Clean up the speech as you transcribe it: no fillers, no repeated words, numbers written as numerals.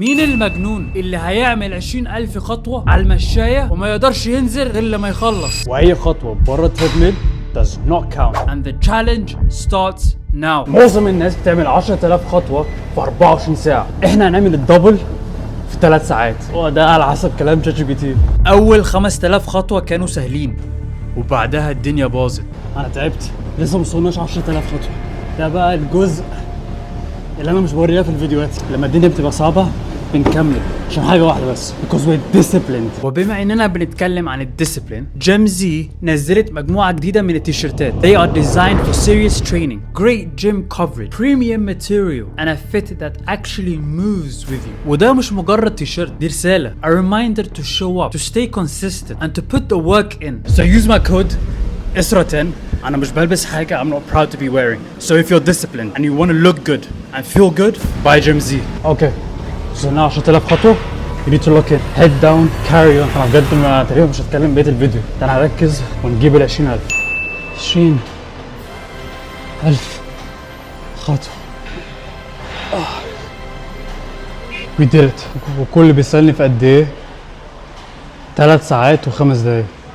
مين المجنون اللي هيعمل 20,000 خطوة على المشاية وما يقدرش ينزل غير لما يخلص؟ واي خطوه بره التريدميل does not count. And the challenge starts now. معظم الناس بتعمل 10,000 خطوه في 24 ساعه، احنا هنعمل الدبل في 3 ساعات، وده على حسب كلام شات جي بي تي. أول 5000 خطوة كانوا سهلين وبعدها الدنيا باظت. انا تعبت، لسه ما وصلناش 10,000 خطوه. ده بقى الجزء اللي انا مش بوريها في الفيديوهات. لما الدنيا بتبقى صعبه بنكمل عشان حاجه واحده بس، because we're disciplined. وبما اننا بنتكلم عن الديسيبلين، جيمزي نزلت مجموعة جديدة من التيشيرتات. They are designed for serious training, great gym coverage, premium material, and a fit that actually moves with you. وده مش مجرد تيشيرت، دي رسالة. A reminder to show up, to stay consistent, and to put the work in. So use my code ISRA10. انا مش بلبس حاجه I'm not proud to be wearing. So if you're disciplined and you want to look good and feel good, buy JimZ. Okay. وصلنا 10,000 خطوه. You need to look in, head down, carry on. انا بجد تقريبا مش هتكلم بقيه الفيديو، انا هركز ونجيب ال 20,000. 20,000 خطوه. We did it. وكل بيسألني في قد ايه؟ 3 ساعات و5 دقايق.